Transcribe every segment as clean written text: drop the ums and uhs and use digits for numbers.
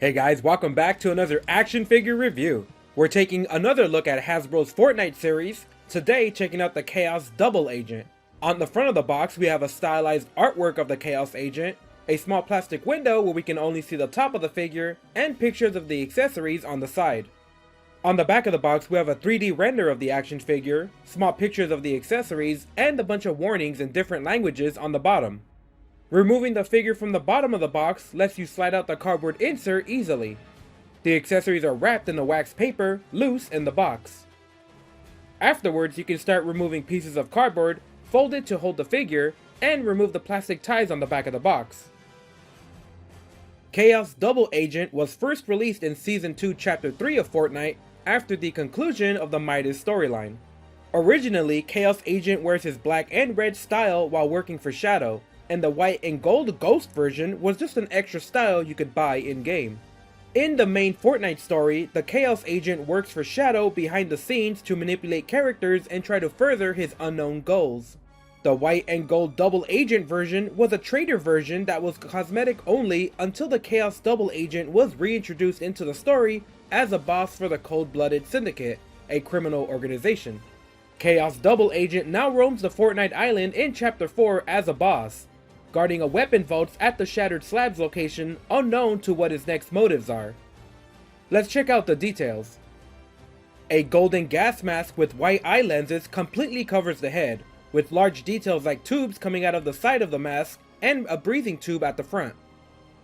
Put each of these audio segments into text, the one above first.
Hey guys, welcome back to another action figure review. We're taking another look at Hasbro's Fortnite series, today checking out the Chaos Double Agent. On the front of the box we have a stylized artwork of the Chaos Agent, a small plastic window where we can only see the top of the figure, and pictures of the accessories on the side. On the back of the box we have a 3D render of the action figure, small pictures of the accessories, and a bunch of warnings in different languages on the bottom. Removing the figure from the bottom of the box lets you slide out the cardboard insert easily. The accessories are wrapped in the wax paper, loose in the box. Afterwards, you can start removing pieces of cardboard, fold it to hold the figure, and remove the plastic ties on the back of the box. Chaos Double Agent was first released in Season 2 Chapter 3 of Fortnite after the conclusion of the Midas storyline. Originally, Chaos Agent wears his black and red style while working for Shadow, and the white and gold ghost version was just an extra style you could buy in-game. In the main Fortnite story, the Chaos Agent works for Shadow behind the scenes to manipulate characters and try to further his unknown goals. The white and gold Double Agent version was a trader version that was cosmetic only until the Chaos Double Agent was reintroduced into the story as a boss for the Cold-Blooded Syndicate, a criminal organization. Chaos Double Agent now roams the Fortnite Island in Chapter 4 as a boss, guarding a weapon vault at the Shattered Slabs location, unknown to what his next motives are. Let's check out the details. A golden gas mask with white eye lenses completely covers the head, with large details like tubes coming out of the side of the mask and a breathing tube at the front.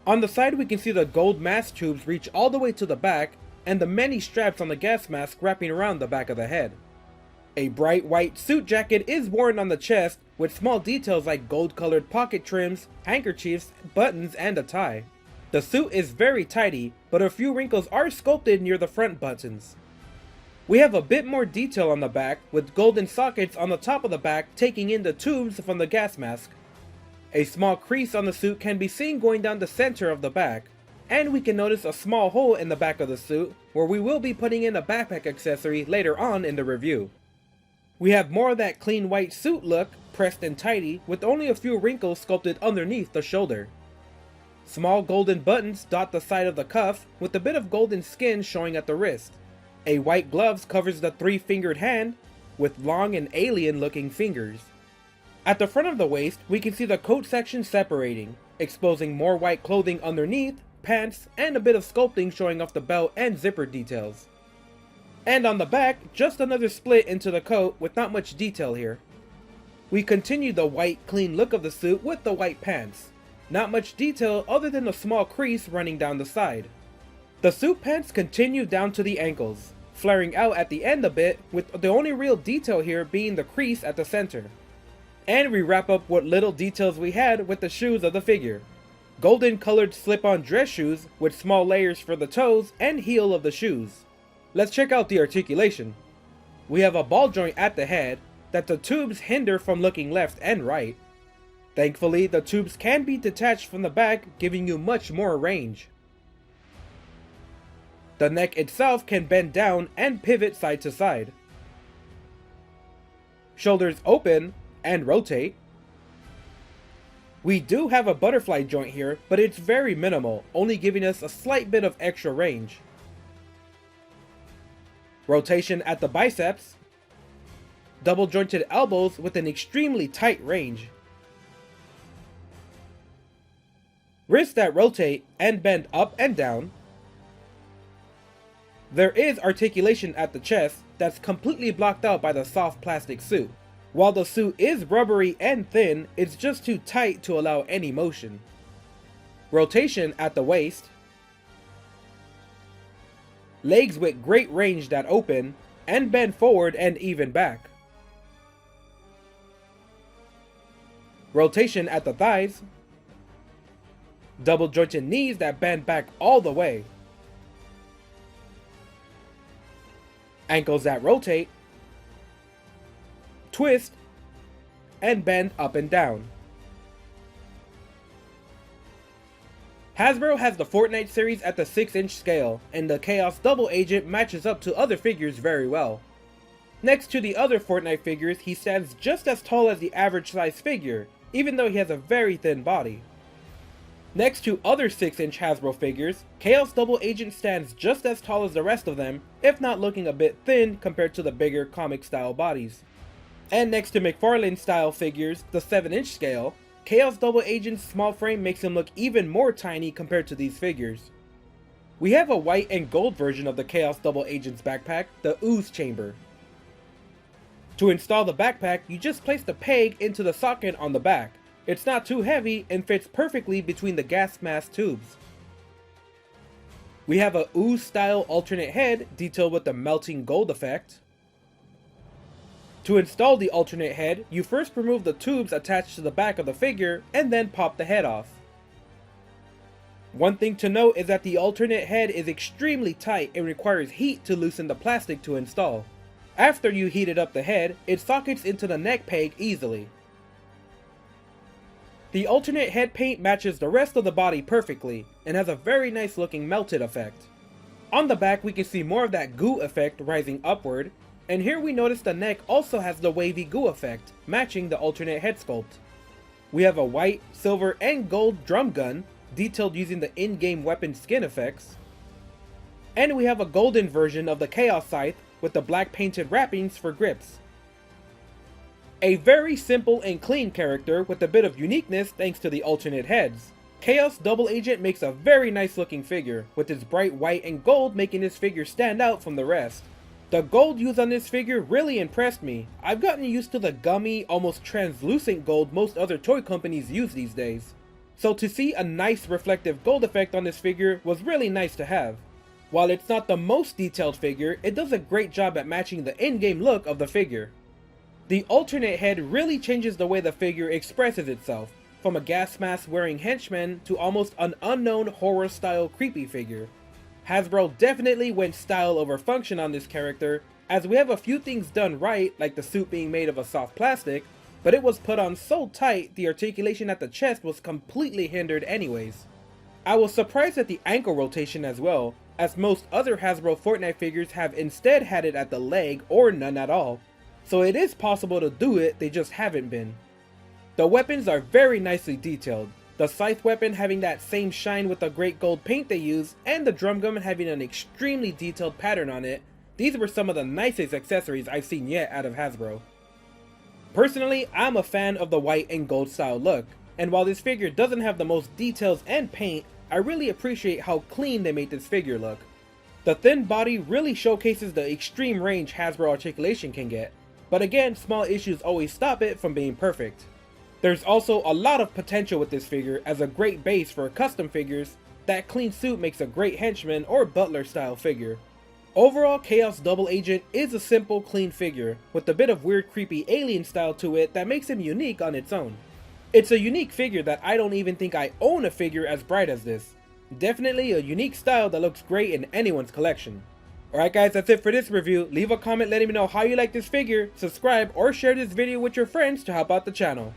On the side we can see the gold mask tubes reach all the way to the back, and the many straps on the gas mask wrapping around the back of the head. A bright white suit jacket is worn on the chest, with small details like gold-colored pocket trims, handkerchiefs, buttons, and a tie. The suit is very tidy, but a few wrinkles are sculpted near the front buttons. We have a bit more detail on the back, with golden sockets on the top of the back taking in the tubes from the gas mask. A small crease on the suit can be seen going down the center of the back, and we can notice a small hole in the back of the suit, where we will be putting in a backpack accessory later on in the review. We have more of that clean white suit look, pressed and tidy, with only a few wrinkles sculpted underneath the shoulder. Small golden buttons dot the side of the cuff, with a bit of golden skin showing at the wrist. A white glove covers the three-fingered hand, with long and alien-looking fingers. At the front of the waist, we can see the coat section separating, exposing more white clothing underneath, pants, and a bit of sculpting showing off the belt and zipper details. And on the back, just another split into the coat with not much detail here. We continue the white, clean look of the suit with the white pants. Not much detail other than a small crease running down the side. The suit pants continue down to the ankles, flaring out at the end a bit, with the only real detail here being the crease at the center. And we wrap up what little details we had with the shoes of the figure. Golden colored slip-on dress shoes with small layers for the toes and heel of the shoes. Let's check out the articulation. We have a ball joint at the head that the tubes hinder from looking left and right. Thankfully, the tubes can be detached from the back, giving you much more range. The neck itself can bend down and pivot side to side. Shoulders open and rotate. We do have a butterfly joint here, but it's very minimal, only giving us a slight bit of extra range. Rotation at the biceps. Double jointed elbows with an extremely tight range. Wrists that rotate and bend up and down. There is articulation at the chest that's completely blocked out by the soft plastic suit. While the suit is rubbery and thin, it's just too tight to allow any motion. Rotation at the waist. Legs with great range that open and bend forward and even back. Rotation at the thighs. Double jointed knees that bend back all the way. Ankles that rotate, twist, and bend up and down. Hasbro has the Fortnite series at the 6-inch scale, and the Chaos Double Agent matches up to other figures very well. Next to the other Fortnite figures, he stands just as tall as the average size figure, even though he has a very thin body. Next to other 6-inch Hasbro figures, Chaos Double Agent stands just as tall as the rest of them, if not looking a bit thin compared to the bigger comic style bodies. And next to McFarlane style figures, the 7-inch scale, Chaos Double Agent's small frame makes him look even more tiny compared to these figures. We have a white and gold version of the Chaos Double Agent's backpack, the Ooze Chamber. To install the backpack, you just place the peg into the socket on the back. It's not too heavy and fits perfectly between the gas mask tubes. We have a ooze style alternate head detailed with the melting gold effect. To install the alternate head, you first remove the tubes attached to the back of the figure and then pop the head off. One thing to note is that the alternate head is extremely tight and requires heat to loosen the plastic to install. After you heated up the head, it sockets into the neck peg easily. The alternate head paint matches the rest of the body perfectly, and has a very nice looking melted effect. On the back we can see more of that goo effect rising upward, and here we notice the neck also has the wavy goo effect, matching the alternate head sculpt. We have a white, silver, and gold drum gun, detailed using the in-game weapon skin effects. And we have a golden version of the Chaos Scythe with the black painted wrappings for grips. A very simple and clean character with a bit of uniqueness thanks to the alternate heads. Chaos Double Agent makes a very nice looking figure, with his bright white and gold making this figure stand out from the rest. The gold used on this figure really impressed me. I've gotten used to the gummy, almost translucent gold most other toy companies use these days. So to see a nice reflective gold effect on this figure was really nice to have. While it's not the most detailed figure, it does a great job at matching the in-game look of the figure. The alternate head really changes the way the figure expresses itself, from a gas mask wearing henchman to almost an unknown horror style creepy figure. Hasbro definitely went style over function on this character, as we have a few things done right, like the suit being made of a soft plastic, but it was put on so tight the articulation at the chest was completely hindered anyways. I was surprised at the ankle rotation as well, as most other Hasbro Fortnite figures have instead had it at the leg or none at all. So it is possible to do it, they just haven't been. The weapons are very nicely detailed, the scythe weapon having that same shine with the great gold paint they use, and the drum gun having an extremely detailed pattern on it. These were some of the nicest accessories I've seen yet out of Hasbro. Personally, I'm a fan of the white and gold style look, and while this figure doesn't have the most details and paint, I really appreciate how clean they made this figure look. The thin body really showcases the extreme range Hasbro Articulation can get. But again, small issues always stop it from being perfect. There's also a lot of potential with this figure as a great base for custom figures. That clean suit makes a great henchman or butler style figure. Overall, Chaos Double Agent is a simple, clean figure, with a bit of weird creepy alien style to it that makes him unique on its own. It's a unique figure that I don't even think I own a figure as bright as this. Definitely a unique style that looks great in anyone's collection. Alright guys, that's it for this review. Leave a comment letting me know how you like this figure, subscribe, or share this video with your friends to help out the channel.